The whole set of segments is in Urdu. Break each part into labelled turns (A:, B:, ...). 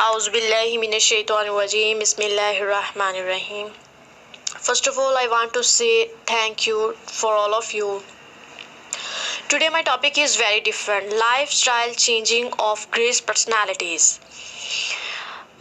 A: Auzubillahi minash-shaytanir-rajim. Bismillahir-rahmanir-rahim. First of all, I want to say thank you for all of you. Today my topic is very different. Lifestyle changing of great personalities.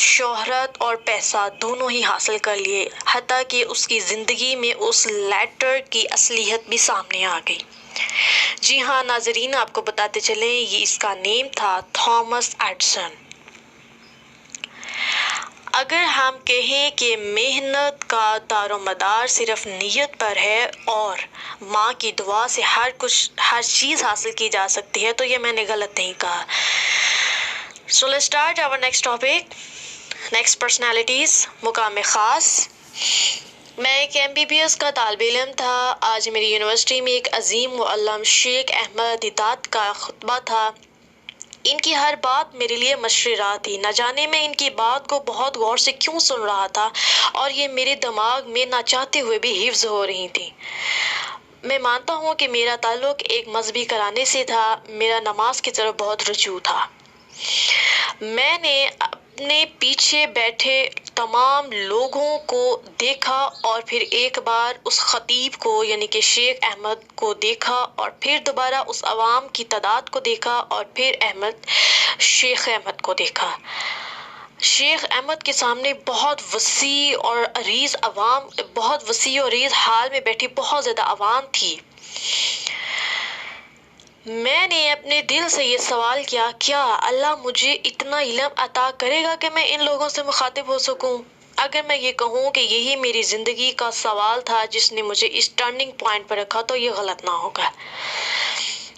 A: شہرت اور پیسہ دونوں ہی حاصل کر لیے، حتیٰ کہ اس کی زندگی میں اس لیٹر کی اصلیت بھی سامنے آ گئی۔ جی ہاں ناظرین، آپ کو بتاتے چلیں یہ اس کا نیم تھا تھامس ایڈیسن۔ اگر ہم کہیں کہ محنت کا دار و مدار صرف نیت پر ہے اور ماں کی دعا سے ہر چیز حاصل کی جا سکتی ہے، تو یہ میں نے غلط نہیں کہا۔ So let's start our next topic. Next personalities. مقام خاص۔ میں ایک MBBS کا طالب علم تھا۔ آج میری یونیورسٹی میں ایک عظیم معلم شیخ احمد دیدات کا خطبہ تھا۔ ان کی ہر بات میرے لیے مشرِ راہ تھی۔ نہ جانے میں ان کی بات کو بہت غور سے کیوں سن رہا تھا اور یہ میرے دماغ میں نہ چاہتے ہوئے بھی حفظ ہو رہی تھی۔ میں مانتا ہوں کہ میرا تعلق ایک مذہبی گھرانے سے تھا۔ میرا نماز کی طرف بہت رجوع تھا۔ میں نے اپنے پیچھے بیٹھے تمام لوگوں کو دیکھا اور پھر ایک بار اس خطیب کو یعنی کہ شیخ احمد کو دیکھا اور پھر دوبارہ اس عوام کی تعداد کو دیکھا اور پھر شیخ احمد کو دیکھا۔ شیخ احمد کے سامنے بہت وسیع اور عریض حال میں بیٹھی بہت زیادہ عوام تھی۔ میں نے اپنے دل سے یہ سوال کیا، کیا اللہ مجھے اتنا علم عطا کرے گا کہ میں ان لوگوں سے مخاطب ہو سکوں؟ اگر میں یہ کہوں کہ یہی میری زندگی کا سوال تھا جس نے مجھے اس ٹرننگ پوائنٹ پر رکھا تو یہ غلط نہ ہوگا۔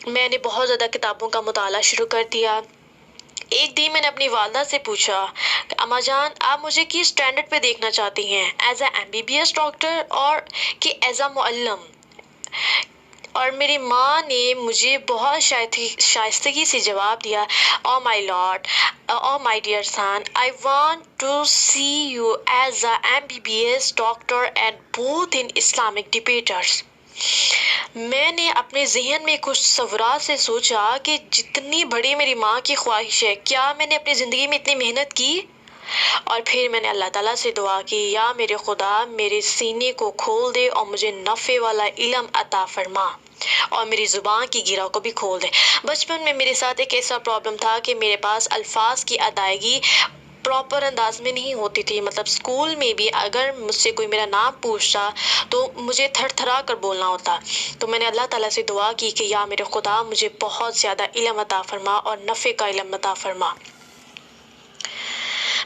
A: میں نے بہت زیادہ کتابوں کا مطالعہ شروع کر دیا۔ ایک دن میں نے اپنی والدہ سے پوچھا کہ اماں جان آپ مجھے کس اسٹینڈرڈ پہ دیکھنا چاہتی ہیں، ایز اے MBBS ڈاکٹر اور کہ ایز اے معلم؟ اور میری ماں نے مجھے بہت شائستگی سے جواب دیا، oh my lord, oh my dear son, I want to see you as a MBBS doctor and both in Islamic debaters. میں نے اپنے ذہن میں کچھ تصورات سے سوچا کہ جتنی بڑی میری ماں کی خواہش ہے، کیا میں نے اپنی زندگی میں اتنی محنت کی؟ اور پھر میں نے اللہ تعالیٰ سے دعا کی، یا میرے خدا میرے سینے کو کھول دے اور مجھے نفع والا علم عطا فرما اور میری زبان کی گرہ کو بھی کھول دے۔ بچپن میں میرے ساتھ ایک ایسا پرابلم تھا کہ میرے پاس الفاظ کی ادائیگی پراپر انداز میں نہیں ہوتی تھی۔ مطلب اسکول میں بھی اگر مجھ سے کوئی میرا نام پوچھتا تو مجھے تھڑ تھڑا کر بولنا ہوتا۔ تو میں نے اللہ تعالیٰ سے دعا کی کہ یا میرے خدا مجھے بہت زیادہ علم عطا فرما اور نفع کا علم عطا فرما۔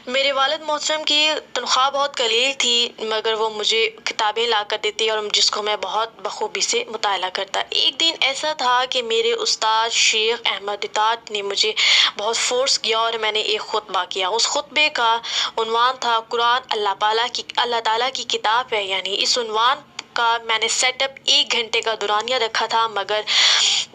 A: میرے والد محترم کی تنخواہ بہت قلیل تھی مگر وہ مجھے کتابیں لا کر دیتے اور جس کو میں بہت بخوبی سے مطالعہ کرتا۔ ایک دن ایسا تھا کہ میرے استاد شیخ احمد دیدات نے مجھے بہت فورس کیا اور میں نے ایک خطبہ کیا۔ اس خطبے کا عنوان تھا قرآن اللہ تعالیٰ کی کتاب ہے، یعنی اس عنوان کا میں نے سیٹ اپ 1 گھنٹے کا دورانیہ رکھا تھا مگر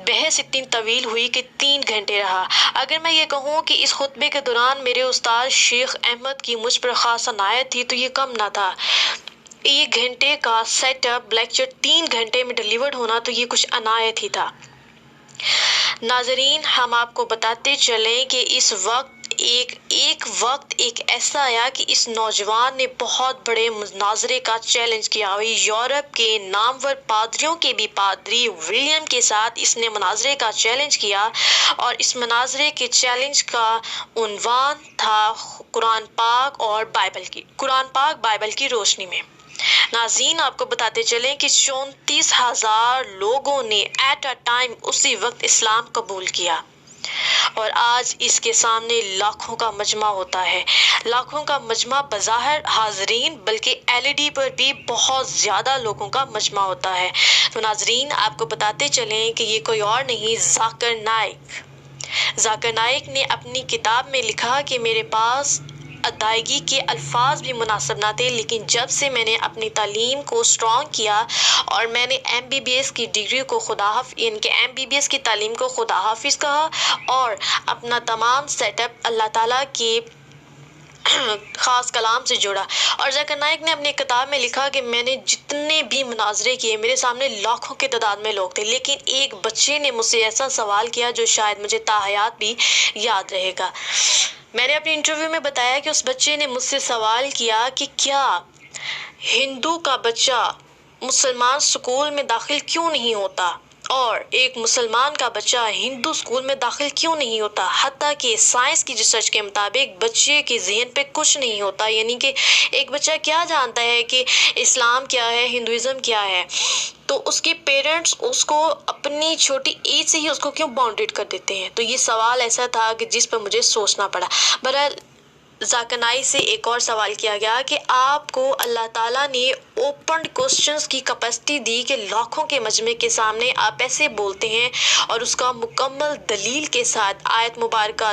A: بحث اتنی طویل ہوئی کہ 3 گھنٹے رہا۔ اگر میں یہ کہوں کہ اس خطبے کے دوران میرے استاد شیخ احمد کی مجھ پر خاص عنایت تھی تو یہ کم نہ تھا۔ 1 گھنٹے کا سیٹ اپ لیکچر 3 گھنٹے میں ڈیلیورڈ ہونا تو یہ کچھ عنایت ہی تھا۔ ناظرین، ہم آپ کو بتاتے چلیں کہ اس وقت ایک ایسا آیا کہ اس نوجوان نے بہت بڑے مناظرے کا چیلنج کیا۔ یورپ کے نامور پادریوں کے بھی پادری ولیم کے ساتھ اس نے مناظرے کا چیلنج کیا اور اس مناظرے کے چیلنج کا عنوان تھا قرآن پاک بائبل کی روشنی میں۔ ناظرین، آپ کو بتاتے چلیں کہ 34,000 لوگوں نے ایٹ اے ٹائم اسی وقت اسلام قبول کیا اور آج اس کے سامنے لاکھوں کا مجمع ہوتا ہے۔ لاکھوں کا مجمع بظاہر حاضرین بلکہ LED پر بھی بہت زیادہ لوگوں کا مجمع ہوتا ہے۔ تو ناظرین، آپ کو بتاتے چلیں کہ یہ کوئی اور نہیں ذاکر نائک نے اپنی کتاب میں لکھا کہ میرے پاس ادائیگی کے الفاظ بھی مناسب نہ تھے، لیکن جب سے میں نے اپنی تعلیم کو اسٹرانگ کیا اور میں نے MBBS کی ڈگری کو ان کے MBBS کی تعلیم کو خدا حافظ کہا اور اپنا تمام سیٹ اپ اللہ تعالیٰ کے خاص کلام سے جوڑا۔ اور ذاکر نائک نے اپنی کتاب میں لکھا کہ میں نے جتنے بھی مناظرے کیے میرے سامنے لاکھوں کی تعداد میں لوگ تھے، لیکن ایک بچے نے مجھ سے ایسا سوال کیا جو شاید مجھے تا حیات بھی یاد رہے گا۔ میں نے اپنی انٹرویو میں بتایا کہ اس بچے نے مجھ سے سوال کیا کہ کیا ہندو کا بچہ مسلمان سکول میں داخل کیوں نہیں ہوتا اور ایک مسلمان کا بچہ ہندو اسکول میں داخل کیوں نہیں ہوتا، حتیٰ کہ سائنس کی ریسرچ کے مطابق بچے کے ذہن پہ کچھ نہیں ہوتا، یعنی کہ ایک بچہ کیا جانتا ہے کہ اسلام کیا ہے، ہندوازم کیا ہے، تو اس کے پیرنٹس اس کو اپنی چھوٹی ایج سے ہی اس کو کیوں باؤنڈیڈ کر دیتے ہیں۔ تو یہ سوال ایسا تھا کہ جس پہ مجھے سوچنا پڑا۔ بہرحال ذاکر نائک سے ایک اور سوال کیا گیا کہ آپ کو اللہ تعالیٰ نے اوپن کوسچنز کی کیپیسٹی دی کہ لاکھوں کے مجمع کے سامنے آپ ایسے بولتے ہیں اور اس کا مکمل دلیل کے ساتھ آیت مبارکہ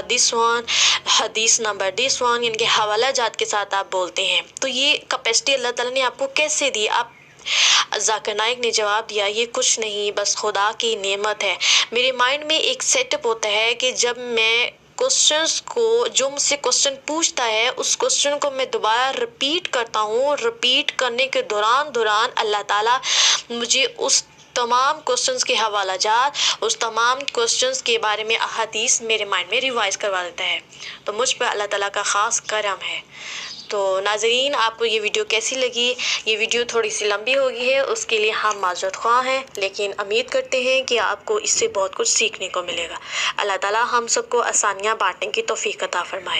A: حدیث نمبر یعنی کہ حوالہ جات کے ساتھ آپ بولتے ہیں، تو یہ کیپیسٹی اللہ تعالیٰ نے آپ کو کیسے دی؟ ذاکر نائک نے جواب دیا، یہ کچھ نہیں، بس خدا کی نعمت ہے۔ میرے مائنڈ میں ایک سیٹ اپ ہوتا ہے کہ جب میں کوسچنز کو، جو مجھ سے کوسچن پوچھتا ہے اس کوسچن کو میں دوبارہ ریپیٹ کرتا ہوں، ریپیٹ کرنے کے دوران اللہ تعالیٰ مجھے اس تمام کوسچنز کے حوالہ جات، اس تمام کوسچنز کے بارے میں احادیث میرے مائنڈ میں ریوائز کروا دیتا ہے، تو مجھ پہ اللہ تعالیٰ کا خاص کرم ہے۔ تو ناظرین، آپ کو یہ ویڈیو کیسی لگی؟ یہ ویڈیو تھوڑی سی لمبی ہو گئی ہے، اس کے لیے ہم معذرت خواہ ہیں، لیکن امید کرتے ہیں کہ آپ کو اس سے بہت کچھ سیکھنے کو ملے گا۔ اللہ تعالیٰ ہم سب کو آسانیاں بانٹنے کی توفیق عطا فرمائے۔